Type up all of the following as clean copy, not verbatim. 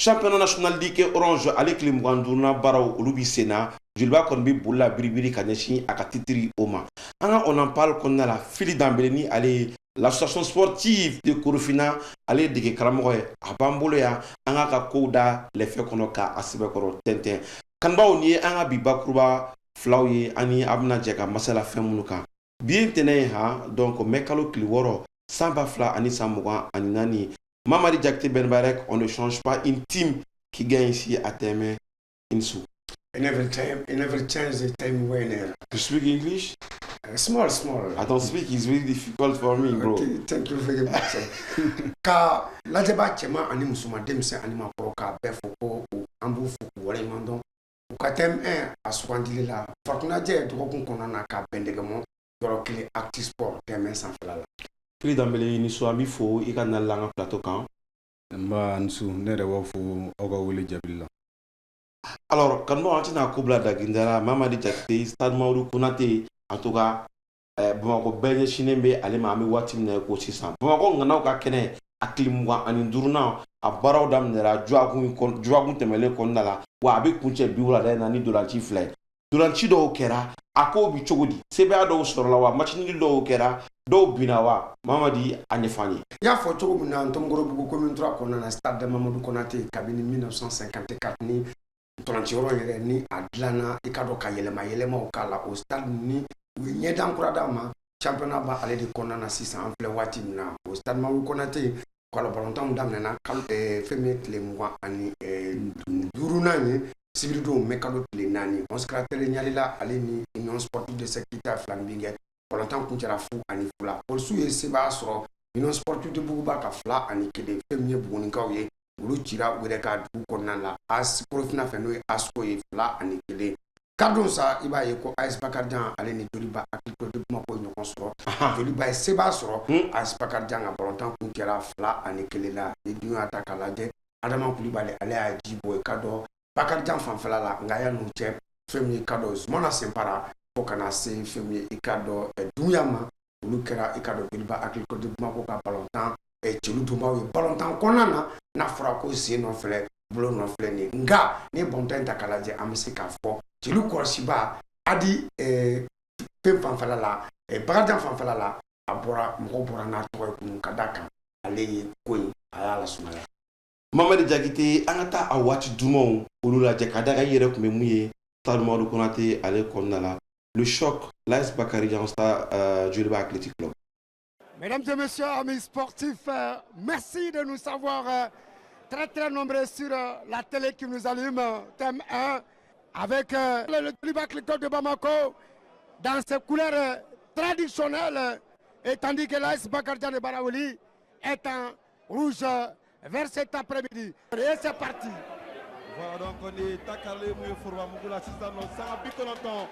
championnat national Ligue Orange ale tile 25 baraw olu bi sena joliba kɔni bi bolila biribiri ka ɲɛsin a ka titiri o ma an ka on en parle kɔnɔna la Fili Danbele ni ale l'association sportive de Korofina ale dege karamɔgɔ ye a b'an bolo yan an ka ka kow da lɛfɛ kɔnɔ ka a sɛbɛkɔrɔ tɛntɛn kanbaaw ni ye an ka bi bakuruba filaw ye ani a bɛna jɛ ka masala fɛn minnu kan bi ye ntɛnɛn ye ha donc mɛ kalo tile 6 san 2024 Mamadi Diakité Benbarek, on ne change pas une team qui gagne ici à Témé Insou. I never change the time winner. You speak English? Small. I don't speak, it's really difficult for me, bro. Okay, thank you very much. Ka lajaba chema ani musuma demse ani makoro ka befo ko ambu fuku wale mando. Ukatem aswandili la fortuna je dokun konana ka bendegamo yorokili active sport Témé sans flala. Fili Danbele ni so ami fo I ka na langa plateau kan. Mba nsu ne de wo fo oga wuli jabilla. Alors, quand on a Koubla Dagindara, Mamadi Diakité, Stade Maodo Konaté, en tout cas, Bamako Benye Chinembe, ale ma ami watim na ko sisan. Bamako ngana ka kene aklimwa ani duruna a baraw damnera juagun temele konnala wa abi kunche biwla da na ni dolanci fly. Dolanci do kera ako bi chogodi. Sebe ado sorla wa machini do kera do binawa Mamadi anyefani. Ya fo chogo muna ntomgoro bugo commune 3 konna na Stade Mamadou Konaté kabini 1954 ni Tolanchiro yɛrɛ ni a dilanna I ka dɔn ka yɛlɛmaw k'a la o stade ni u ye ɲɛdan kura d'a ma championnat ba ale de kɔnɔna na sisan an filɛ waati min na o stade Mamadou Konaté kɔlɔ balontanw daminɛna fɛn min ye tile 25 ye sibiridon mɛ kalo tile 4 consécrateur ɲalila ale ni union sportive de sécurité fila min kɛ balontan kuncɛra 2-2 polisiw ye sebaa sɔrɔ union sportive de Buguba ka 2-1 fɛn min ye bugunikaw ye olu cira u yɛrɛ ka dugu kɔnɔna la Korofina fɛ n'o ye ASCO ye 2-1 kadon sa I b'a ye ko AS Bakarijan ale ni Joliba Akiliko de Bamako ye ɲɔgɔn sɔrɔ Joliba ye sebaa sɔrɔ AS Bakarijan ka balontan kun kɛra 2-1 la ni dun y'a ta k'a lajɛ Adama Kulibali ale y'a ji bɔ I ka dɔn Bakarijan fanfɛla la nka y'a n'u cɛ fɛn min ye I ka dɔn Zumana Senpara fo ka na se fɛn min ye I ka dɔn Dunya ma olu kɛra I ka dɔn Joliba Akiliko de Bamako ka balontan cɛlu dunbaw ye balontan kɔnɔna na n'a fɔra ko sen nɔ filɛ bolo nɔ filɛ nin nka ni balontan ta k'a lajɛ an bɛ se k'a fɔ cɛlu kɔlɔsiba adi fɛn fanfɛla la Bakarijan fanfɛla la a bɔra mɔgɔw bɔra n'a tɔgɔ ye kun ka d'a kan ale ye ko in a y'a lasumaya. Mamadi Diakité an ka taa a waati dumanw olu lajɛ ka da ka yɛrɛ tun bɛ mun ye Stade Maodo Konaté ale kɔnɔna la le choc l'AS Bakarijan Stade Joliba Athletic Club. Mesdames et messieurs, amis sportifs, merci de nous savoir très nombreux sur la télé qui nous allume, thème 1, avec le Joliba Athletic Club de Bamako dans ses couleurs traditionnelles, et tandis que l'AS Bakarijan de Baraouli est en rouge vers cet après-midi. Et c'est parti. Voilà donc on est takalé mouye forma mugula sisan no sanga bikonoton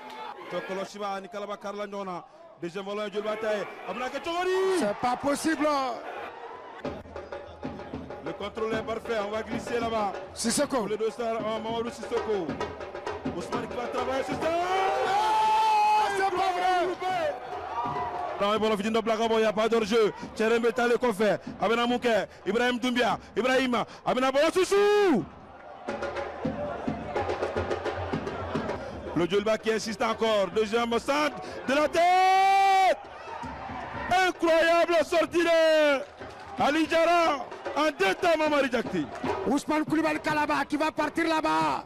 to koloshiba ni kalaba karla ndona. Deuxième volant de bataille. C'est pas possible. Le contrôle est parfait. On va glisser là-bas. Sissoko. Le dossard Mamadou Sissoko. Ousmane qui va travailler sur ça. C'est pas vrai. Dans le ballon fini de Blagabo, il n'y a pas d'hors-jeu. Tcherem Beta le confère. Abena Mouké. Ibrahim Doumbia. Ibrahim. Abena Bolo Soussou. Le Joliba qui insiste encore. Deuxième centre de la tête. Incroyable sortie de Ali Diarra en deux temps Mamadi Diakité. Ousmane Koulibaly Kalaba qui va partir là-bas.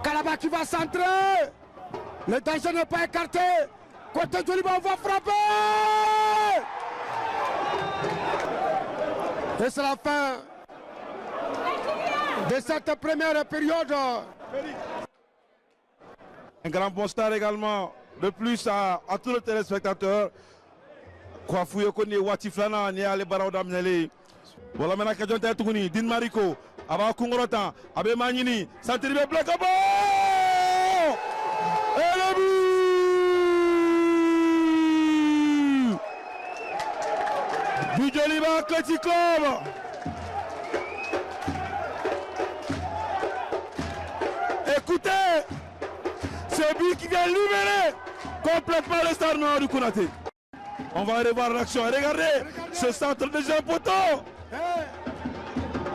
Kalaba qui va centrer. Le danger n'est pas écarté. Côté Joliba, on va frapper. Et c'est la fin de cette première période. Un grand bon star également, de plus à tous les téléspectateurs. Kwafouye Kone Watiflana, Niale Barao Damnele. Voilà maintenant que Jonte Touni, Din Mariko, Aba Kungorotan, Abe Manini, Santeribe Blakabo! Et le but du Joliba Athletic Club. Écoutez, ce but qui vient libérer complètement le Stade Maodo Konaté. On va revoir l'action. Regardez ce centre de Jean Poteau.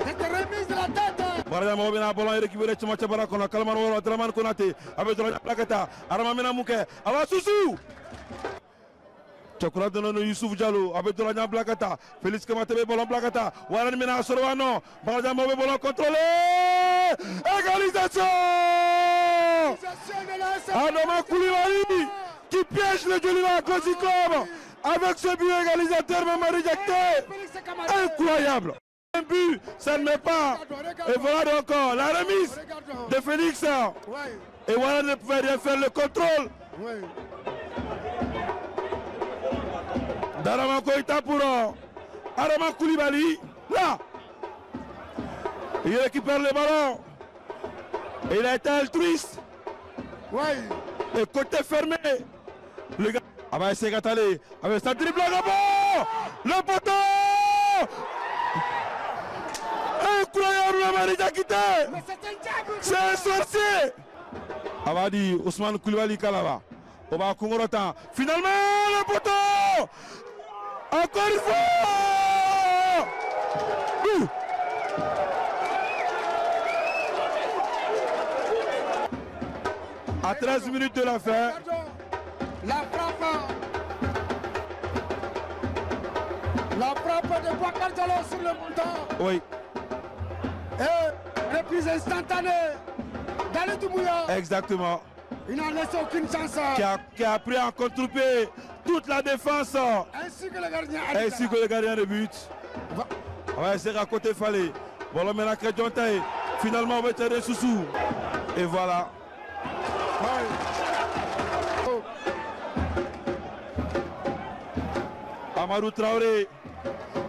Cette remise de la tête. Baraja Mobina ballon est récupéré sur Mathieu Barakona. Kalman Wara, Draman Konate. Avec Dronia Plakata. Arama Mena Mouke. Ava Soussou. Chakura Donono Youssouf Diallo. Avec Dronia Plakata. Félix Kamatebe ballon Plakata. Warren Mena Sorwano. Baraja Mobé ballon contrôlé. Égalisation. Adama Koulibaly qui piège le Djoliba Kosi Club. Avec ce but égalisateur, même rejecté. Incroyable. Un but, ça ne met pas. Et voilà donc la remise de Félix. Et voilà, ne pouvait rien faire le contrôle. Darama Koïta pour Adama Koulibaly. Là, il récupère le ballon. Et il a été altruiste. Et côté fermé. Le gars. Ah bah c'est Gatale avec sa dribble à Gabon. Le poteau. Incroyable, la Marie a quitté. C'est un sorcier. Abadi Ousmane Koulibaly Kalava. Oba Kongorotan. Finalement le poteau. Encore une fois. À 13 minutes de la fin. La frappe de Boubacar Diallo sur le montant. Oui. Et reprise instantanée d'Ali Doumbouya. Exactement. Il n'a laissé aucune chance. Qui a pris en contre-pied toute la défense. Ainsi que le gardien. Ainsi que le gardien de but. On va essayer à côté Fallé. Bon, là maintenant Kedjontaï. Finalement on va tirer Soussou. Et voilà. Amadou Traoré,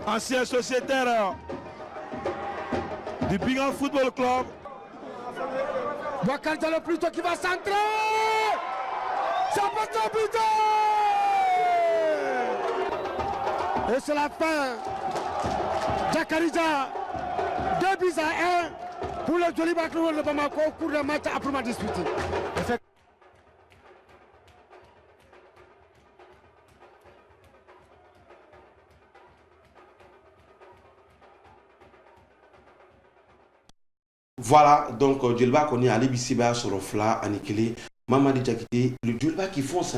ancien sociétaire du Bingham Football Club. Boubacar Diallo plutôt qui va centrer. Ça passe au but. Et c'est la fin. Jakarija, 2-1 pour le Djoliba Club de Bamako au cours d'un match âprement disputé. Voilà, donc Djoliba connaît Ali Bissiba sur le fla, Anikele, Mamadi Diakité, le Djoliba qui fonce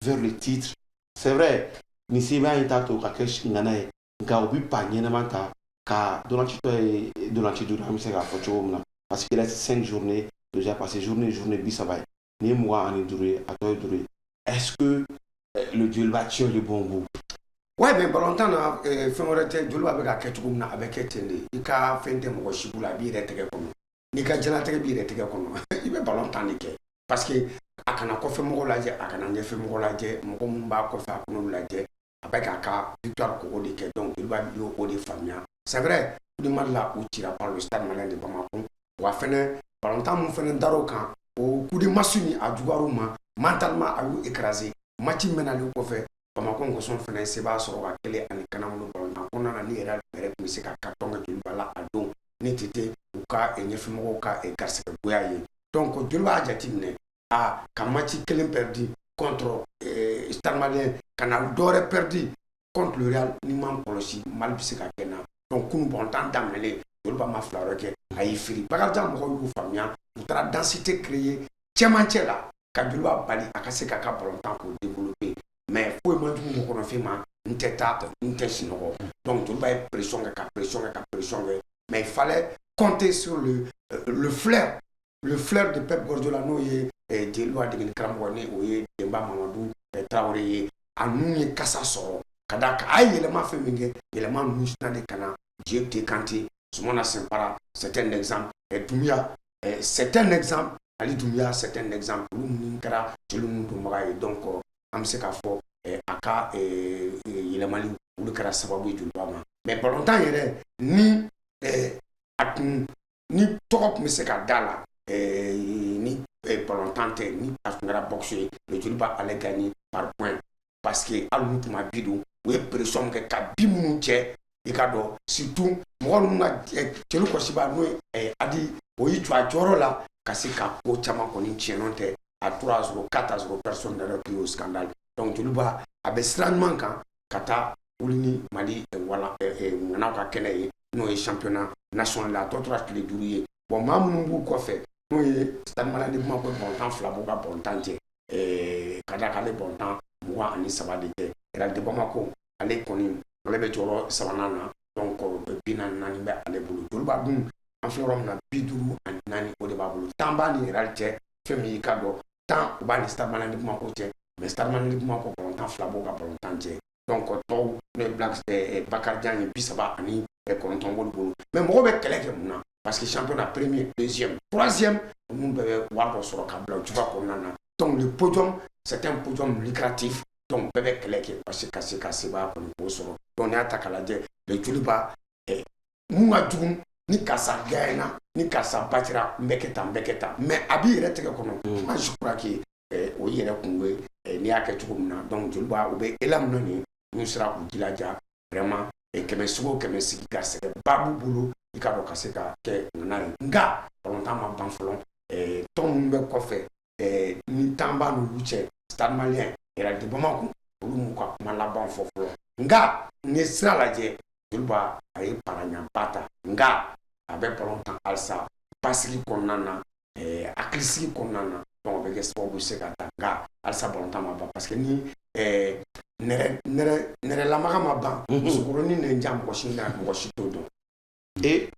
vers le titre. C'est vrai, Nisiba Itato, Kakesh Nganae, Gaobi Panyenamanta, Ka Donatito et Donatito, parce qu'il reste 5 journées, déjà passé journée Bissabay, ni moi en Iduré, à toi Iduré. Est-ce que le Djoliba tient le bon bout? Ouais, mais bon, longtemps, Fémorete, Djoliba avec Ketchoum, avec Etende, il a fait un mot Shibula, Bire Tegekono. Ni ka jɛnatigɛ b'i yɛrɛ tigɛ kɔnɔ i bɛ balon tan de kɛ parce que a kana kɔfɛ mɔgɔw lajɛ a kana ɲɛfɛ mɔgɔw lajɛ mɔgɔ min b'a kɔfɛ a kɔnɔ lajɛ a bɛ k'a ka victoire ko o de kɛ donc Djoliba y'o de faamuya c'est vrai coup de mal là u cira par le stade malien de Bamako wa fɛnɛ balon tan mun fɛnɛ dar'o kan o coup de masse ni a juguyar'u ma mentalement a y'u écraser match mɛnalen kɔfɛ Bamako ngɔsɔn fɛnɛ se b'a sɔrɔ ka kelen ani kanamunu balon tan kɔnɔna na ni yɛrɛ tun bɛ se ka carton kɛ Djoliba la a don ni tete u ka ɲɛfɛmɔgɔw ka garisɛgɛ goya ye donc Djoliba a jateminɛ a ka match kelen perdu contre Stade Malien ka na dɔwɛrɛ perdu contre le Real ni man kɔlɔsi Mali bɛ se ka kɛ na donc kunu bɔntan daminɛlen Djoliba ma fila wɛrɛ kɛ a y'i firi Bakarijan mɔgɔw y'u faamuya u taara densité créer cɛmancɛ la ka Djoliba bali a ka se k'a ka balontan k'o développer mais foyi man jugu mɔgɔkɔnɔfin ma n tɛ taa n tɛ sinɔgɔ donc Djoliba ye pression kɛ ka pression kɛ ka pression kɛ mais il fallait compter sur le flair de Pep Guardiola n'o ye Djeliba degeli karamɔgɔ ni o ye Demba Mamadou Traoré ye a n'u ye kasa sɔrɔ ka d'a kan a ye yɛlɛma fɛn min kɛ yɛlɛma ninnu sina de ka na Djekte Kanté Soumana Simpara c'est un exemple Doumbia c'est un exemple Ali Doumbia c'est un exemple olu minnu kɛra jeli minnu donbaga ye donc an bɛ se k'a fɔ a ka yɛlɛmali olu kɛra sababu ye Djoliba ma mais balontan yɛrɛ ni ni tɔgɔ tun bɛ se ka da la ni balontan tɛ ni a tun kɛra boxe ye le Djoliba allait gagner par point parce que hali n'u tun ma bi don u ye pression kɛ ka bi minnu cɛ i ka dɔn surtout mɔgɔ ninnu ka cɛlu kɔsiba n'o ye Adi o y'i jɔ a jɔyɔrɔ la ka se ka ko caman kɔni tiɲɛ n'o tɛ à 3-0 4-0 personne n'aurait pris au scandale donc Djoliba a bɛ sira ɲuman kan ka taa wuli ni Mali wala ŋanaw ka kɛnɛ ye n'o ye championnat national la tɔ tora tile 5 ye bon maa minnu b'u kɔfɛ n'o ye stade malien de Bamako bɔntan 2 b'u ka bɔntan cɛ ka d'a kan ale bɔntan 23 de kɛ Real de Bamako ale kɔni ale bɛ jɔyɔrɔ 3nan na donc 44 bɛ ale bolo joliba dun an filɛ yɔrɔ min na 54 o de b'a bolo 10 b'a ni Real cɛ fɛn min y'i ka dɔn 10 o b'a ni stade malien de Bamako cɛ mais stade malien de Bamako bɔntan 2 b'u ka bɔntan cɛ donc tɔw n'o ye Bakarijan ye 39 bolo mais mɔgɔ bɛ kɛlɛ kɛ mun na parce que championnat premier deuxième troisième ninnu bɛɛ bɛ wari dɔ sɔrɔ ka bila juba kɔnɔna na donc le podium c'est un podium lucratif donc bɛɛ bɛ kɛlɛ kɛ parce que ka se ka sebaaya kɔni k'o sɔrɔ donc n'i y'a ta k'a lajɛ le joliba mun ka jugu ni karisa gagnera ni karisa batira n bɛ kɛ tan mais a b'i yɛrɛ tɛgɛ kɔnɔ moi je crois que o yɛrɛ kun ye n'i y'a kɛ cogo min na donc joliba o bɛ élan min ni n'u sera k'u jilaja vraiment kɛmɛ sigi o kɛmɛ sigi ka sɛgɛ ba b'u bolo i ka dɔn ka se ka kɛ ŋana ye nka balontan ma ban fɔlɔ tɔn minnu bɛ kɔfɛ ni tan b'a n'olu cɛ stade malien Real de Bamako olu m'u ka kuma laban fɔ fɔlɔ nka ni sira lajɛ joliba a ye paraɲaba ta nka a bɛ balontan halisa basigi kɔnɔna na hakilisigi kɔnɔna na donc o bɛ kɛ sababu se ka ta nka halisa balontan ma ban parce que ni nɛrɛlamaga ma ban musokɔrɔni ne ja mɔgɔ si n'a mɔgɔ si t'o dɔn et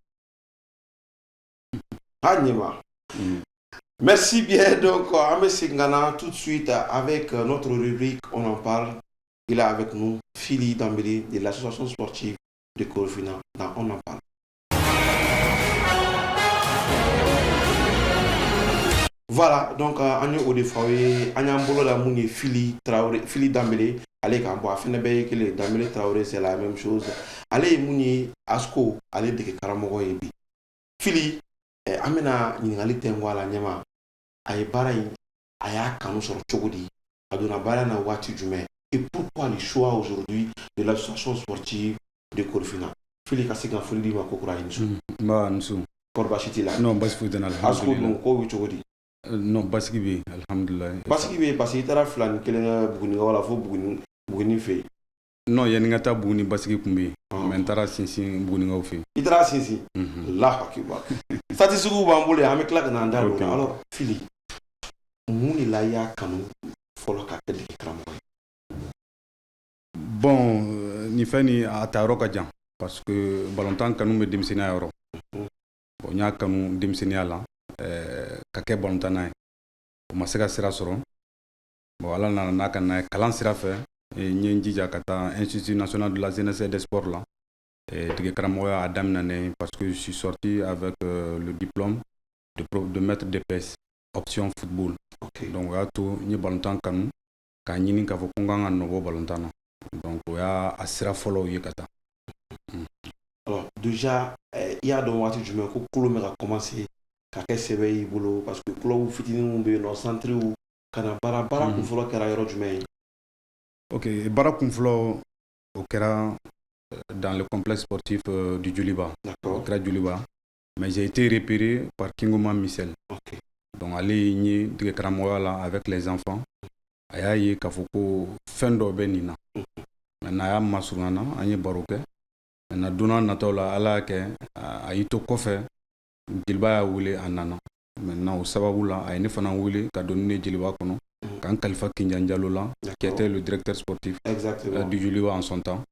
Agnema. Merci bien. Donc, Ahmed Singana, tout de suite avec notre rubrique On en parle. Il est avec nous, Phili Dambélé de l'association sportive de Corofina dans On en parle. Voilà, donc, on est au défaut. On a un boulot d'amour, Phili Dambélé. Allez, quand on a fait le Dambélé Traoré, c'est la même chose. Allez, Mouni, Asko, allez, de Karamogo et Bi. Phili, amena ɲininkali tɛ n la ɲɛma a ye baara in a y'a kanu sɔrɔ cogo di a donna baara na waati jumɛn et pourquoi le choix aujourd'hui de l'association sportive de Corofina Phili ka se ka foli di ma ko kura Nsu nba Nsu kɔri baasi t'i la non basi foyi tɛ n na Asko dun ko bɛ cogo di non basigi bɛ yen alhamdulilayi basigi bɛ yen parce que i taara 2 ni 1 kɛ Buguni la fo Buguni fɛ yen non yanni n ka taa Buguni basigi tun bɛ yen mais n taara sinsin Bugunikaw fɛ yen i taara sinsin Allahu akibar statistiques b'an bolo yan an bɛ tila ka n'an da don na alors Phili mun de la i y'a kanu fɔlɔ ka kɛ dege karamɔgɔ ye bon nin fɛn ni a ta yɔrɔ ka jan parce que balontan kanu bɛ denmisɛnniya yɔrɔ bon n y'a kanu denmisɛnniya la ka kɛ balontanna ye o ma se ka sira sɔrɔ bon ala nana n'a ka na ye kalan sira fɛ n ye n jija ka taa institut national de la jeunesse et des sports la dege karamɔgɔya a daminɛ parce que je suis sorti avec le diplôme de maître d'EPS option football donc o y'a to n ye balontan kanu k'a ɲini k'a fɔ ko n kan ka nɔbɔ balontan na donc o y'a sira fɔlɔw ye ka taa alors déjà i y'a dɔn waati jumɛn ko kolo bɛ ka commencer ka kɛ sɛbɛ y'i bolo parce que club fitininw bɛ yen nɔ centrew ka na baara kun fɔlɔ kɛra yɔrɔ jumɛn ye ok baara kun fɔlɔ o kɛra dans le complexe sportif du Djoliba. D'accord. Au Djoliba. Mais j'ai été repéré par Kingoma Michel. Okay. Donc, aller y de Karamoya avec les enfants. Aya y Kafoko Fendo Benina. Maintenant, ya Masurana, Anye Baroke. Maintenant, Dona Natola, Alake, Aito Kofe, Djilba Wule Anana. Maintenant, au Sababoula, Aine Fana Wule, qui a donné Djiliba Kono. Quand Khalifa Kinjanjalola, qui était le directeur sportif du Djoliba en son temps.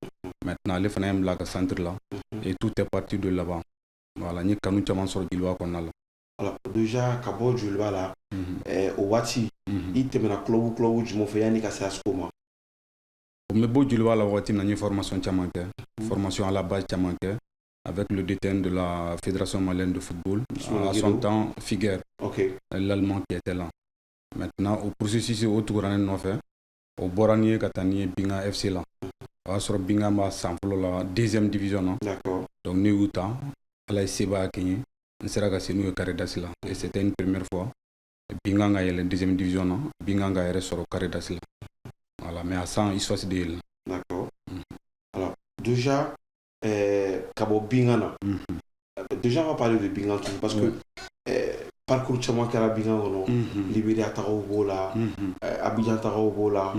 Maintenant, les femmes là, centre là, et tout est parti de là-bas. Voilà, nous avons tellement sur le Djoliba qu'on a là. Alors, déjà, Kabo Djoliba là, au Wati, il te met à club, je m'en fais un nicasse à ce moment. Mais beau Djoliba là, Wati, nous avons une formation tchamanke, formation à la base tchamanke, avec le détenu de la Fédération malienne de football, à son temps, Figuer, l'Allemand qui était là. Maintenant, au processus autour de nous fait, au Boranier, Katani, Binga FC là. Sur Binga ma sample la deuxième division non. D'accord. Donc nous Utah, à la Seba Kenya, on sera que c'est nous Caridas là. Et c'était une première fois. Binga est la deuxième division non. Binga est sur Caridas là. Voilà, mais à 100 il soit de. D'accord. Alors déjà Kabo Binga déjà on va parler de Binga parce que parcours chama kera Binga non. Libéria Taro Bola, Abidjan Taro Bola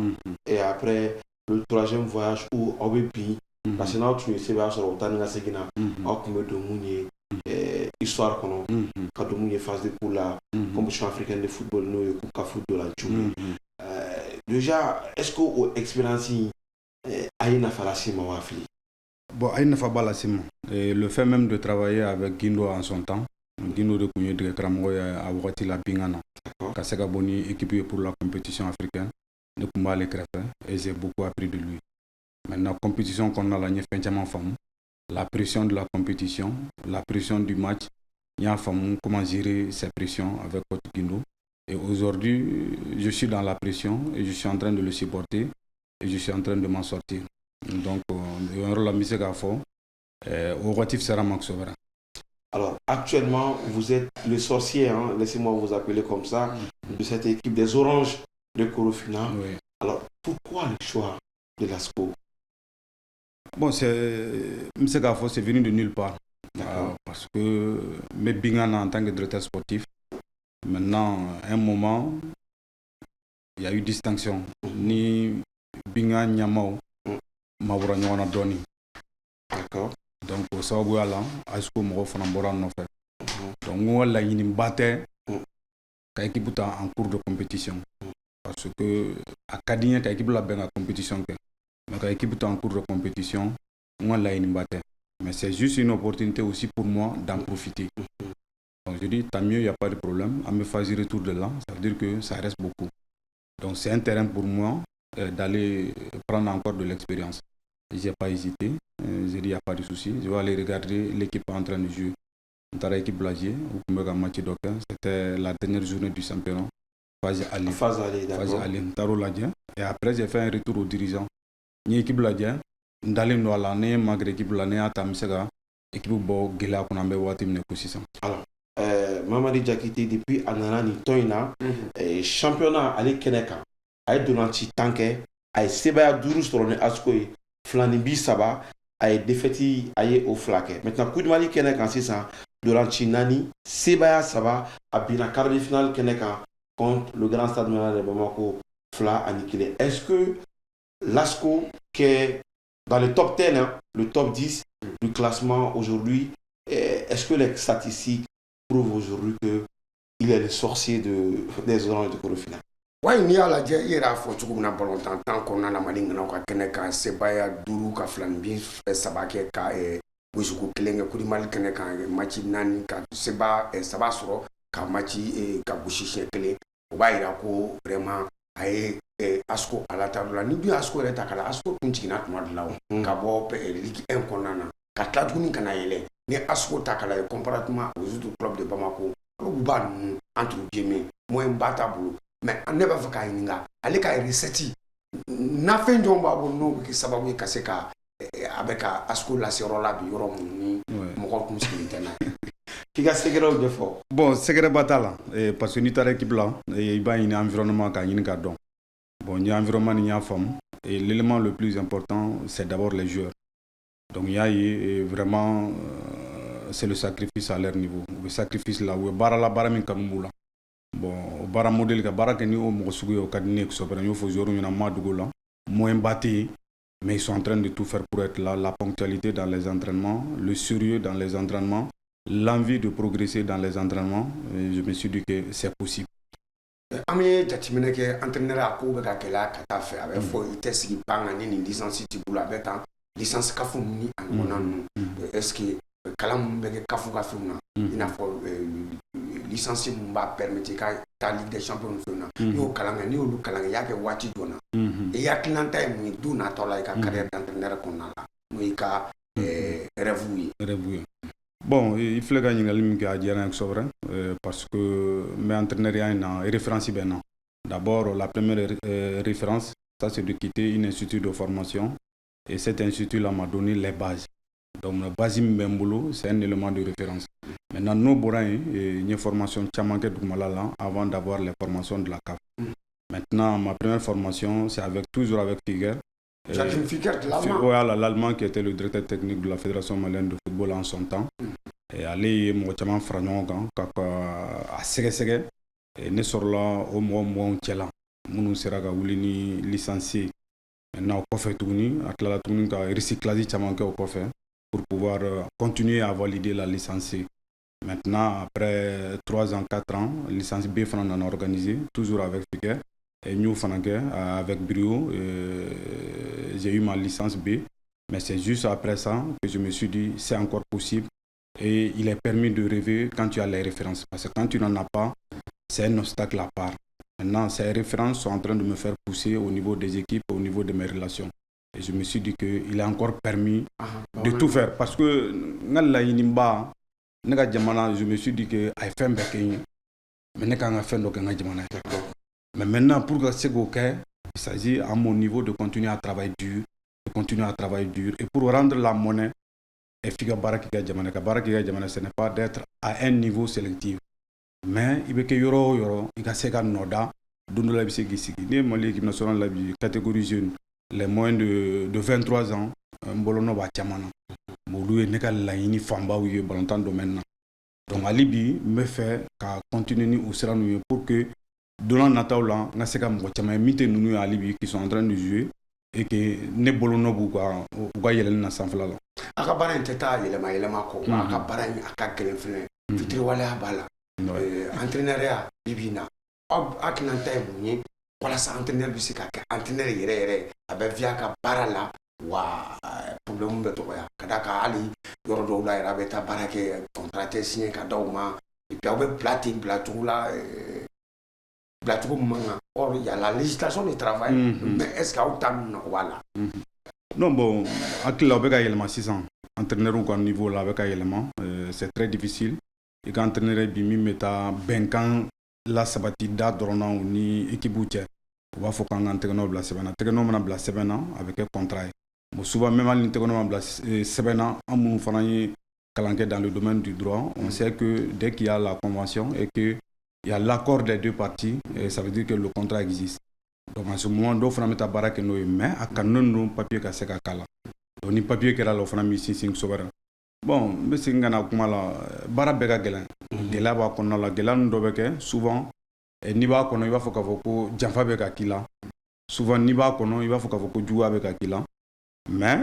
et après le troisième voyage où on veut puis parce que nous tu sais bien sur le temps de la Séguina on peut de Mounier histoire kɔnɔ ka don mun ye phase de poule la compétition africaine de football n'o ye coupe CAF ntolanci déjà est-ce que o expérience a ye nafa lase ma wa fili? Bon, a ye nafaba lase ma. Le fait même de travailler avec Guindo en son temps, Guindo de kun ye dɛgɛ karamɔgɔ ye a wagati la Binga na ka se ka bɔ ni équipe ye pour la compétition africaine ne kun b'ale kɛrɛfɛ et j'ai beaucoup appris de lui. Maintenant compétition kɔnɔna la n ye fɛn caman faamu, la pression de la compétition, la pression du match, n y'a faamu comment gérer ces pressions avec coach Guindo. Et aujourd'hui, je suis dans la pression et je suis en train de le supporter et je suis en train de m'en sortir. Donc, yɔrɔ la n bɛ se k'a fɔ o wagati sera Max Sobera. Alors, actuellement, vous êtes le sorcier, hein, laissez-moi vous appeler comme ça, de cette équipe des Oranges de Korofina. Oui. Alors, pourquoi le choix de l'ASCO? Bon, c'est venu de nulle part. Parce que mes Bingana en tant que directeur sportif, maintenant, à un moment, il y a eu distinction. Ni Binga Nyamao, Mabura Nyona Doni. D'accord. Donc, au Sawabuya là, ASCO Moro Fanambora en fait. Donc, on a une bataille qui est en cours de compétition. Parce que, à Kadigna, qui est la bonne compétition. Donc, l'équipe est en cours de compétition, on a une bataille. Mais c'est juste une opportunité aussi pour moi d'en profiter. Donc, je dis, tant mieux, il n'y a pas de problème. À me faire retour de là, ça veut dire que ça reste beaucoup. Donc, c'est un terrain pour moi d'aller prendre encore de l'expérience. Je n'ai pas hésité. J'ai dit, il n'y a pas de souci. Je vais aller regarder l'équipe en train de jouer. On a l'équipe Blagier, c'était la dernière journée du championnat. Phase aller. Et après, j'ai fait un retour aux dirigeants. Ni équipe la dia ndalen do la ne magre équipe la ne atam sega équipe bo gela ko nambe wati mne ko sisan. Alors Mamadi Diakité depuis anana ni toina championnat ale keneka ay donanti tanke ay sebaya duru soro ne asko flani bi saba ay defeti ay au flaque. Maintenant coup de Mali keneka sisan donanti nani sebaya saba abina quart de finale keneka contre le Grand Stade Malien de Bamako fla annihilé. Est-ce que l'ASCO qui est dans le top 10, hein, le top 10 du classement aujourd'hui, est-ce que les statistiques prouvent aujourd'hui qu'il est le sorcier des Oranges de Korofina? Oui, il y a la dia, il y a la photo qu'on a pas longtemps, tant qu'on a la malingue, on a qu'un sebaya duru ka flambi, sabake ka et Boujouk Keleng, Kurimal Keneka, Machi Nani, ka seba et sabasro, ka Machi et ka Bouchiche Kele, Wairako, vraiment, aye. ASCO à la table ni bi ASCO reta kala ASCO kunchina tmadlaw ka bo ligue 1 konana ka tladuni kana yele ni ASCO takala comparativement aux autres clubs de Bamako ba entre guillemets moins batabulu mais on ne va pas kainga ale ka reseti na fin jomba bo no ki sababu ka seka avec ASCO la serola bi yoro ni mo ko kunskilitana qui a secret de fort. Bon, secret batala parce que ni ta équipe là il y a un environnement ka yin ka don. Bon, il y a un environnement, il y a une forme. Et l'élément le plus important, c'est d'abord les joueurs. Donc, il y a vraiment, c'est le sacrifice à leur niveau. Le sacrifice là, où bara la bara min kanumula. Bon, bara modèle ka bara keni o mo sugu o kadine ko sobra yo fo joru na madugo là, moins bâti, mais ils sont en train de tout faire pour être là, la ponctualité dans les entraînements, le sérieux dans les entraînements, l'envie de progresser dans les entraînements. Et je me suis dit que c'est possible. Ami jatimene ke entraîneur a ko be ka kela ka ta fe avec fo ite sigi banga ni licence ti bula avec en licence kafu ni an onan est-ce que kalam be ke kafu na ina fo licence mu ba permettre ka ta Ligue des Champions fona yo kalanga ni olu kalanga ya ke wati dona e ya klanta mu du na to la ka carrière d'entraîneur ko na la no ka rêve. Bon, il faut gagner la ligne à Djana Sobra parce que mes entraîneurs ont une référence. D'abord, la première référence, ça c'est de quitter un institut de formation et cet institut-là m'a donné les bases. Donc, le base Mbembolo, c'est un élément de référence. Maintenant, nous, il y a une formation avant d'avoir les formations de la CAF. Maintenant, ma première formation, c'est toujours avec Figuer. L'Allemand qui était le directeur technique de la Fédération malienne de football en son temps. Et aller moitié fragnon à Ségué et ne sort là au moins tchela. Nous sera licencié. Maintenant au café tourni, à la tourni recyclage chamanke au café. pour pouvoir continuer à valider la licence C. Maintenant, après 3 ans, 4 ans, la licence B, on en a organisé, toujours avec Fiker. Et nous, avec brio, j'ai eu ma licence B. Mais c'est juste après ça que je me suis dit, c'est encore possible. Et il est permis de rêver quand tu as les références. Parce que quand tu n'en as pas, c'est un obstacle à part. Maintenant, ces références sont en train de me faire pousser au niveau des équipes, au niveau de mes relations. Et je me suis dit qu'il est encore permis de tout faire. Parce que je me suis dit que mais maintenant, pour que ce soit il s'agit à mon niveau de continuer à travailler dur, et pour rendre la monnaie, ce n'est pas d'être à un niveau sélectif. Mais il y a noda, l'équipe nationale la catégorie jeune, les moins de 23 ans, donc Alibi me fait continuer au Serrano pour que dans Nataola, on a ces Alibi qui sont en train de jouer et que ne bolono buka uga yelen na sanfala la akabara inteta yelema ko akabara akakelen fene fitri wala bala entraîneur ya bibina akinanta ebunye wala sa entraîneur bi sika entraîneur yere abe via ka barala wa problème be to ya kadaka ali yoro do la era beta barake contrat signé ka dawma et puis abe platine platula or il y a la législation du travail, mais est-ce qu'il y a autant de voilà? Non, bon, avec la 600, entraîneur au niveau là, avec l'élément, c'est très difficile. Et quand entraîneur bimi meta benkan la sabatida drona ni équipe on va faut qu'on entraîneur bla sebena, entraîneur bla sebena avec un contrat. Bon, souvent même l'entraîneur bla sebena, en mon fanaye calanqué dans le domaine du droit, on sait que dès qu'il y a la convention et que il y a l'accord des deux parties, et ça veut dire que le contrat existe. Donc en ce moment, on a un barrage mais à canon papier qui est kala. Donc ni papier qui est là, on a mis 5 souverains. Bon, mais c'est un gars comme la barrage bega gelen. Gela va qu'on a la gelan dobeke souvent. Et ni va qu'on il va faut qu'avoko janfa bega kila. Souvent ni va qu'on il va faut qu'avoko joua bega kila. Mais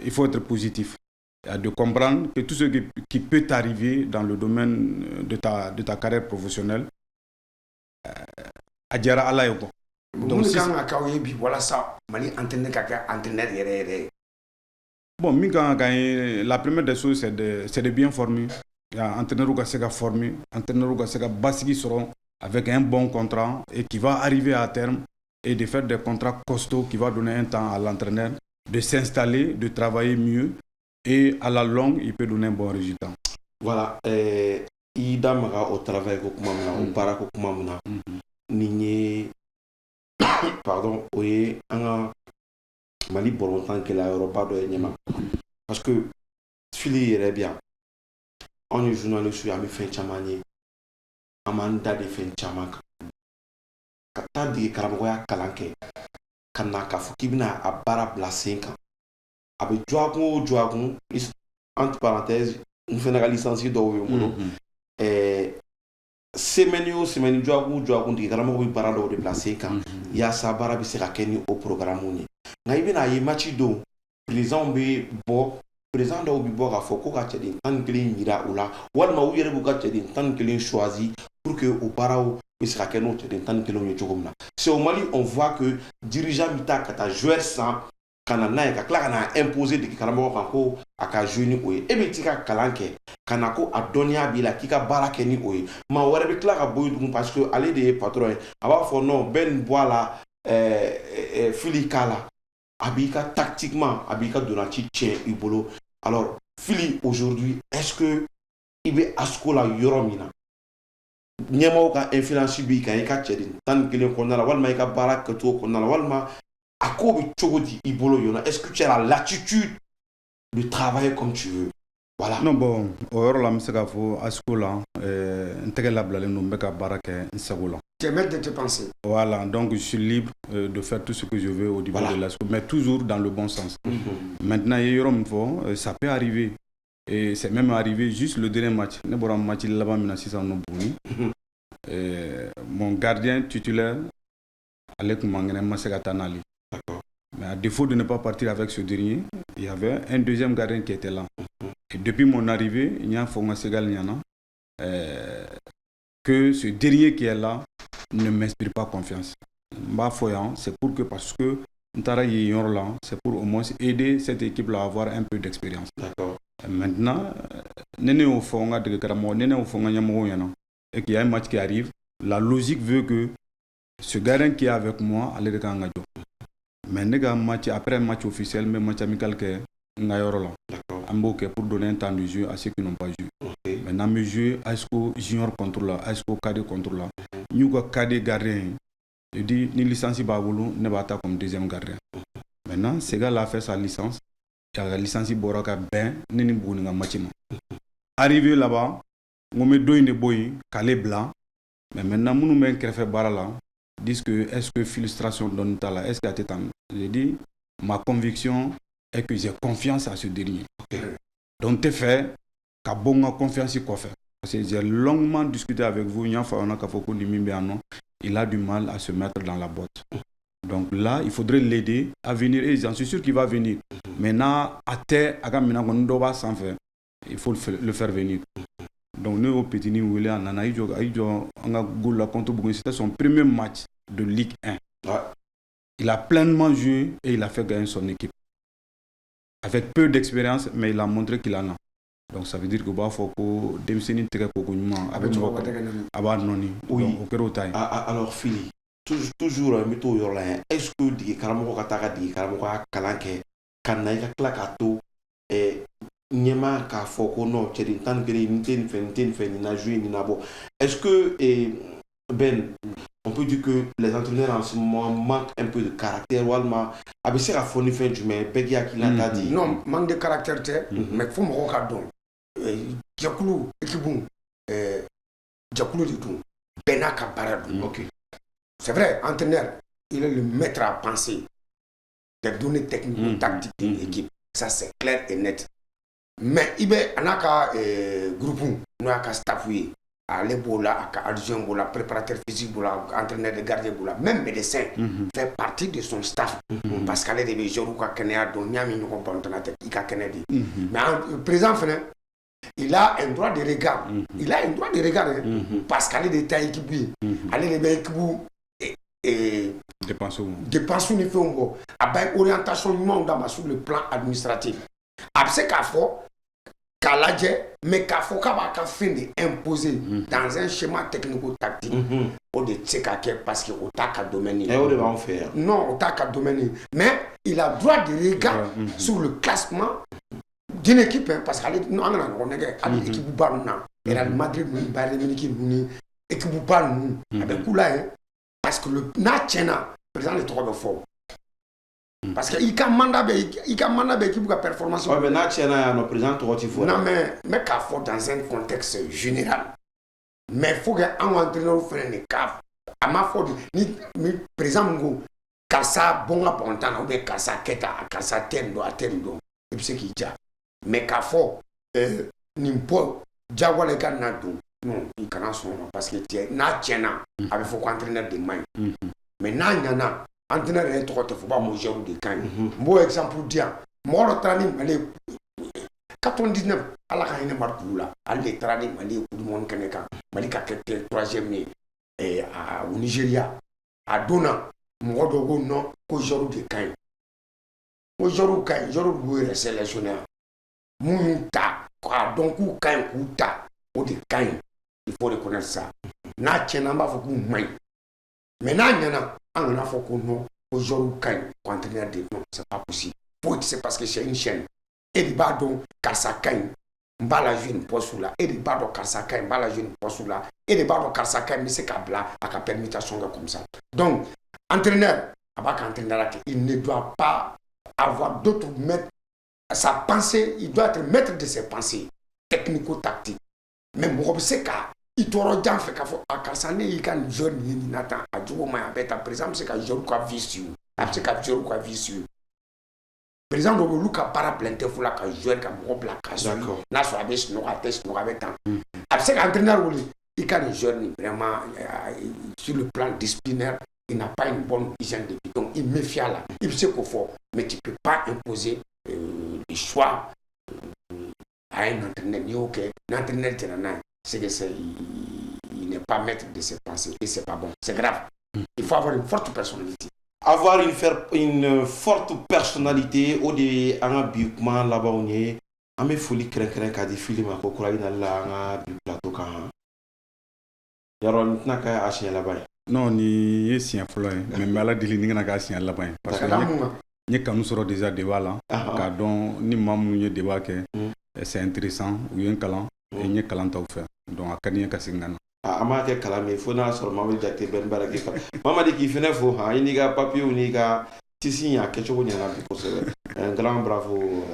il faut être positif. De comprendre que tout ce qui peut t'arriver dans le domaine de ta carrière professionnelle, Adjara Alayoko. Donc, si voilà ça, bon, la première des choses, c'est de bien former. Il y a un entraîneur qui s'est formé, un entraîneur qui s'est basé seront avec un bon contrat et qui va arriver à terme et de faire des contrats costauds qui va donner un temps à l'entraîneur de s'installer, de travailler mieux. Et à la longue, il peut donner un bon résultat. Voilà. Ida maga au travail ko kuma muna, au para ko kuma muna. Nini, pardon, oye, anga mali borontan que la Europa doit nyama. Parce que fili est bien. On est journaliste sur ami fin chamani. Amanda de fin chamaka. Kata di karamoya kalanke. Kanaka fukibina abara bla 5 ans. Avec Joaquin, entre parenthèses, on fait une licencié dans le monde. Semaine Joaquin, qui est carrément de déplacer quand il y a sa barre qui sera au programme. Il y a un match d'eau, présent d'au bibo à Foko, qui a dit tant que l'ira ou là, ou alors où il y a des tant que l'on choisit pour que au parao, il sera tant que l'on y a. C'est au Mali, on voit que dirigeant Mita, quand tu joué sans kanana ka kla kana imposer de karamoko kanko aka jeune oye e be tika kalanke kanako adonia bila kika barake ni oye ma wara be kla ka boy dum parce que aller des patrons aba fo non ben voilà fili kala abika tactiquement abika donati tien ibolo. Alors fili aujourd'hui est-ce que ibe askola yoromina nyama ka influence bi ka ka chedin tan kele ko na la walma ka baraka to ko na la walma. Est-ce que tu as la latitude de travailler comme tu veux? Voilà. Non, bon, au là, je sais à ce là, tu es maître de tes pensées. Voilà, donc je suis libre de faire tout ce que je veux au niveau de la school, mais toujours dans le bon sens. Maintenant, ça peut arriver, et c'est même arrivé juste le dernier match. Mon gardien titulaire, Alek Mangene Masega Tanali. Mais à défaut de ne pas partir avec ce dernier, il y avait un deuxième gardien qui était là. Et depuis mon arrivée, il y a un Fonga Segal Nyana, que ce dernier qui est là ne m'inspire pas confiance. C'est pour que, parce que c'est pour au moins aider cette équipe-là à avoir un peu d'expérience. D'accord. Maintenant, et qu'il y a un match qui arrive, la logique veut que ce gardien qui est avec moi allait le gagner. Mais après un match officiel, mais match amical qui est D'accord. Pour donner un temps de jeu à ceux qui n'ont pas joué. Okay. Maintenant, je joue à ASCO junior contre là, ASCO KD contre là. Nous avons KD gardien. Je dis, ni licence Baboulou, ne va pas comme deuxième gardien. Maintenant, ce gars-là a fait sa licence. Il a la licence Boraka Ben, ni Bouna Machima. Arrivé là-bas, on me donne des boys, calé blanc. Mais maintenant, nous nous fait barala. Disent que, est-ce que frustration donne là, est-ce qu'il y a été. J'ai dit, ma conviction est que j'ai confiance à ce dernier. Okay. Donc, tu fais qu'à bonne confiance il fait. Parce que j'ai longuement discuté avec vous, il a du mal à se mettre dans la boîte. Donc là, il faudrait l'aider à venir. Et j'en suis sûr qu'il va venir. Maintenant, à terre, il faut le faire venir. Donc nous, au Petit William, c'était son premier match de Ligue 1. Ouais. Il a pleinement joué et il a fait gagner son équipe. Avec peu d'expérience, mais il a montré qu'il en a. Donc ça veut dire que oui. Alors Philly, toujours est-ce que di Karamogo Kataka di Karamogo Kalanke Kanaïka Klakato et Nyema Kafoko no Cheritan Grintin Fentin joué Ninabo. Est-ce que Ben, on peut dire que les entraîneurs en ce moment manquent un peu de caractère ou allemand. ABC a fourni fin du mai, Begia qui l'a dit. Non, manque de caractère, mais il faut me regarder. Djakoulou, Ekibou, Djakoulou du tout, Benaka Baradou. Ok. C'est vrai, entraîneur, il est le maître à penser des données techniques, tactiques de l'équipe. Ça, c'est clair et net. Mais il y a un groupe, nous avons un staff. Bola, adjoint Bola, préparateur physique Bola, entraîneur de gardien Bola, même médecin fait partie de son staff. Parce qu'elle est des gens qui ont mais le président il a un droit de regard. Il a un droit de regard parce qu'elle est des tailles qui bouillent. Elle est des et dépenses uniformes. Avec orientation sur le plan administratif. Après qu'à fort. Mais qu'il faut qu'il imposer dans un schéma technico-tactique au de Tsekake parce qu'il a qu'à domaine. Non, il a qu'à domaine. Mais il a droit de regard sur le classement d'une équipe parce qu'elle est l'équipe et le Madrid, le Bayern Munich, l'équipe avec Koula parce que le Natchena, président les trois de fort. Parce qu'il y a un mandat qui a performance. Oui, mais là, tu as un président qui non, mais qu'il faut dans un contexte général. Mais il faut qu'un entraîneur fasse des cas. À ma faute, ni président, quand ça bon à bon temps, ou bien quand ça tendo à tendo. Et puis c'est qui dit. Mais qu'il faut, n'importe quoi, les gars, non, il can't son parce que n'a tient avec faut qu'entraîneur de main. Mais n'a entraîneur est trop de football, moi j'ai eu des cas. Bon exemple dire, moi le training, 99, à la caïne Marcoula, à l'étranger, Mali, tout le monde connaît quand Mali a été troisième au Nigeria, à Dona, moi dogo non, qu'aujourd'hui des cas. Aujourd'hui, j'aurais sélectionné. Mouta, donc ou quand Kouta, ou des cas, il faut reconnaître ça. N'a tient pas beaucoup moins. Maintenant, il y en a. On a fait qu'on aujourd'hui quand entraîneur de non, c'est pas possible. C'est parce que c'est une chaîne. Et les badons, car ça caille, mbala jeune poste là. Et les badons, car ça caille, mbala jeune poste là. Et les badons, car ça caille, mais c'est câbla à la permutation comme ça. Donc, entraîneur, il ne doit pas avoir d'autres maîtres. Sa pensée, il doit être maître de ses pensées technico-tactiques. Mais moi, c'est qu'à il t'aura déjà fait qu'à ça n'est qu'un jeune ni n'attend à jouer au moins avec par exemple c'est qu'un jeune quoi vicieux après qu'un jeune quoi vicieux par exemple le look à paraplante faut la qu'un jeune comme gros black d'accord là sur avec nous à test nous avec temps après qu'un entraîneur il qu'un jeune vraiment sur le plan disciplinaire il n'a pas une bonne hygiène de vie. Donc, il méfie là. Il sait qu'il faut, mais tu ne peux pas imposer les choix à un entraîneur. L'entraîneur, c'est que il n'est pas maître de ses pensées et c'est pas bon. C'est grave. Il faut avoir une forte personnalité. Avoir une forte personnalité, au de anga bikuma là-bas on est, ame folie craint ka di film ko kura ina la anga bi plateau kan. Yaro mitna ka asien là-bas. Non, ni est sien flo mais ala dili ni na sien là-bas parce que ni kanu soro déjà débat là ka don ni mamu ni débat que c'est intéressant ou un kalan et ni kalan taw faire. Donc akani ka singana. Ama ke kalame fo na soro mama jakte ben baraki fa mama de ki fene fo ha ini ga papier ni ga tisi ya ke chogo nyana bi ko un grand bravo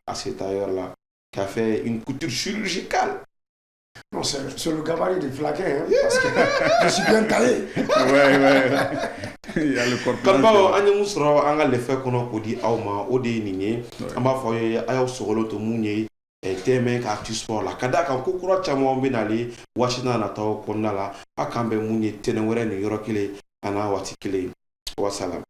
à cet tailleur là qui a fait une couture chirurgicale. Non, c'est le gabarit des flaquets, hein, parce que je suis bien taillé. Ouais. Il y a le corps. Quand on a nous sera anga le fait qu'on a codi auma ode ninye amba fo ayo sogolo to munye teme ka actu sport la kada kan ko kura chamo be nale washina na taw konna la akambe munye tenewere ni yorokile ana watikile wassalam.